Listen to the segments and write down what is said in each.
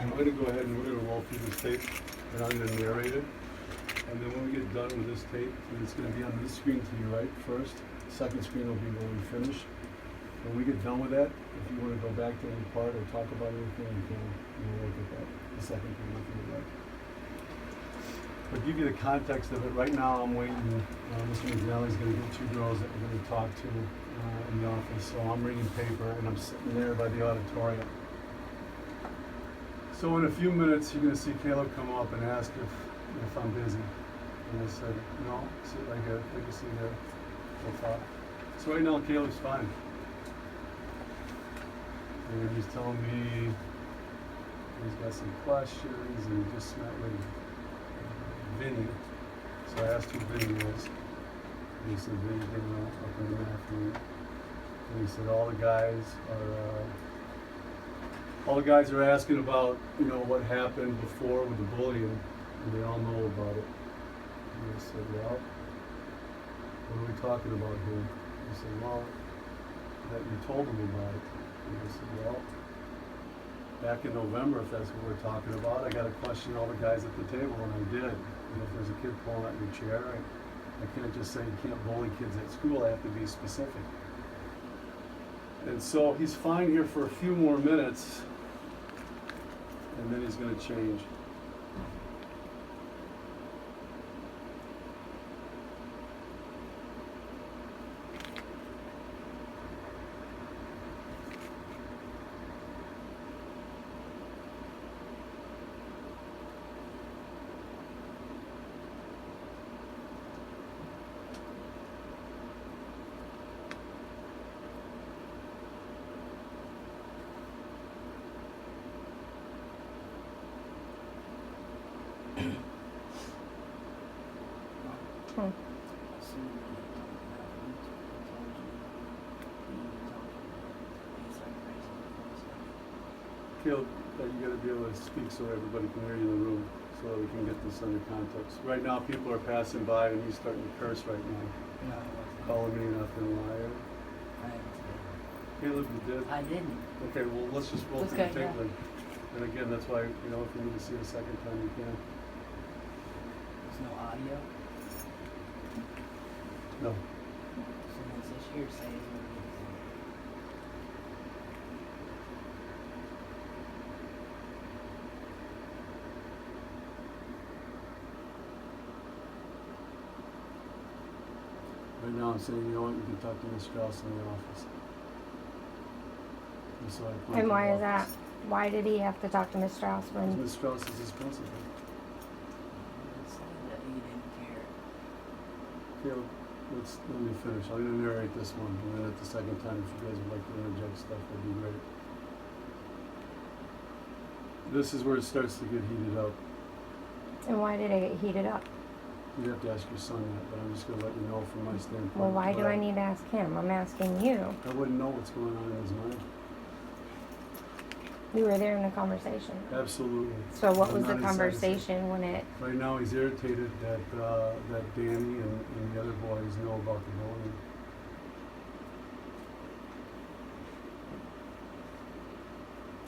I'm going to go ahead and we're going to roll through this tape, and I'm going to narrate it. And then when we get done with this tape, it's going to be on this screen to your right first. The second screen will be when we finish. When we get done with that, if you want to go back to any part or talk about anything, you can. We'll look at that. The second thing we'll do that. I'll give you the context of it. Right now, I'm waiting. Mr. McNally's going to get two girls that we're going to talk to in the office. So I'm reading paper, and I'm sitting there by the auditorium. So in a few minutes, you're going to see Caleb come up and ask if I'm busy. And I said, no, sit right here. Take a seat here. We'll talk. So right now, Caleb's fine. And he's telling me he's got some questions, and he just met with Vinny. So I asked who Vinny was. And he said Vinny's getting up in the afternoon. And he said all the guys are asking about, what happened before with the bullying, and they all know about it. And I said, well, what are we talking about here? He said, well, that you told them about it. And I said, well, back in November, if that's what we're talking about, I got to question all the guys at the table, and I did. And if there's a kid pulling at your chair, I can't just say you can't bully kids at school. I have to be specific. And so he's fine here for a few more minutes, and then he's going to change. Feel that you got to be able to speak so everybody can hear you in the room, so that we can get this under context. Right now, people are passing by, and he's starting to curse right now. No, Calling me nothing liar. I didn't. Caleb, you did? I didn't. Okay, well, let's just roll through Okay, the tape yeah. then. And again, that's why, if you need to see it a second time, you can. There's no audio. No. So it's just hearsay. Right now, I'm saying, you can talk to Ms. Strauss in the office. And so I point And to why the is that? office. Why did he have to talk to Miss Strauss Because when? Ms. Strauss is his principal. It said that he didn't care. Caleb, let me finish. I'm going to narrate this one, and then at the second time, if you guys would like to interject stuff, that'd be great. This is where it starts to get heated up. And why did it get heated up? You'd have to ask your son that, but I'm just going to let you know from my standpoint. Well, why do But I need to ask him? I'm asking you. I wouldn't know what's going on in his mind. You were there in the conversation. Absolutely. So what I'm was the not inside his head. conversation when it? Right now, he's irritated that Danny and the other boys know about the bullying.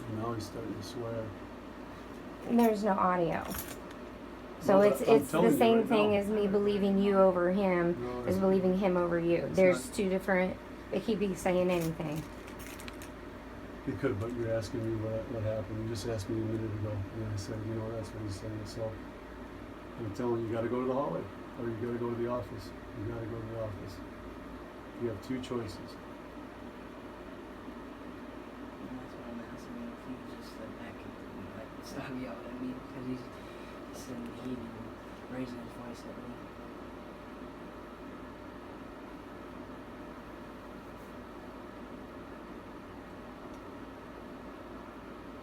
And now he's starting to swear. There's no audio. So Well, it's I'm it's telling the you same right thing now. as me believing you over him No, is it's- believing him over you. it's There's not. two different. They keep saying anything. He could, but you're asking me what happened. You just asked me a minute ago, and I said, that's what he's saying. So I'm telling you, you got to go to the hallway, or you got to go to the office. You got to go to the office. You have two choices. And that's what I'm asking you if you just step back and stop yelling at me because he's sitting heated and raising his voice at me.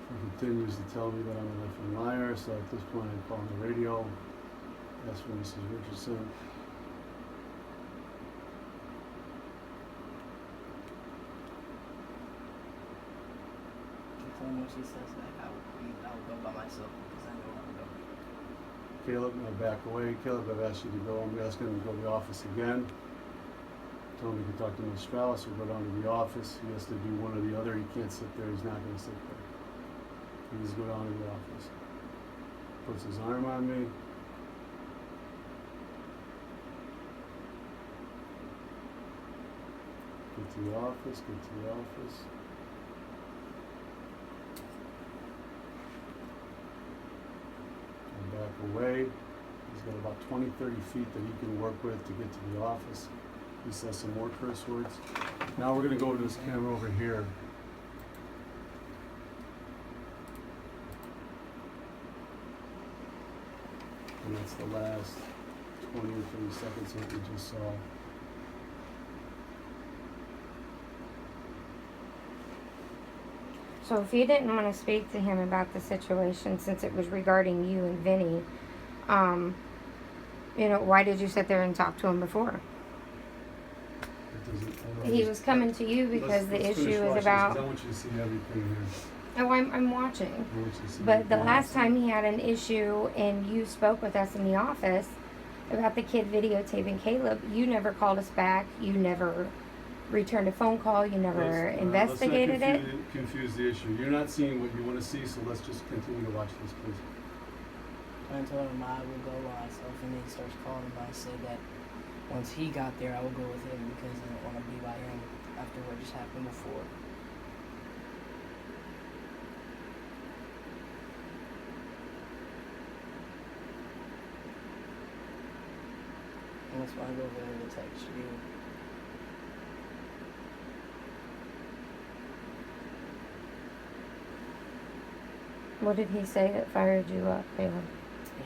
He continues to tell me that I'm an effing liar, so at this point I call on the radio, ask for Mrs. Richardson. And when she says that, I'll go by myself because I know where I'm going. Caleb, now back away. Caleb, I've asked you to go. I'm asking him to go to the office again. Tell him he can talk to Ms. Strauss or go down to the office. He has to do one or the other. He can't sit there. He's not going to sit there. He just go down to the office. Puts his arm on me. Get to the office, get to the office. And back away. He's got about 20, 30 feet that he can work with to get to the office. He says some more curse words. Now we're gonna go to this camera over here. And that's the last 20 or 30 seconds of what we just saw. So if you didn't want to speak to him about the situation, since it was regarding you and Vinny, why did you sit there and talk to him before? It doesn't, I don't He was coming to you because the issue is about. I want you to see everything here. Oh, I'm watching. I want you to see But the everything. last time he had an issue and you spoke with us in the office about the kid videotaping Caleb, you never called us back. You never returned a phone call. You never investigated let's it. not confuse the issue. You're not seeing what you want to see, so let's just continue to watch this, please. I told him I would go by myself, and then he starts calling him. I said that once he got there, I would go with him because I didn't want to be by him after what just happened before. And that's why I go over there to text you. What did he say that fired you up, Caleb?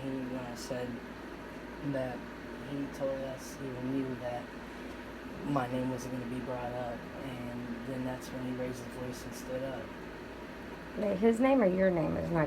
When I said that, he told us he knew that my name wasn't going to be brought up, and then that's when he raised his voice and stood up. His name or your name is not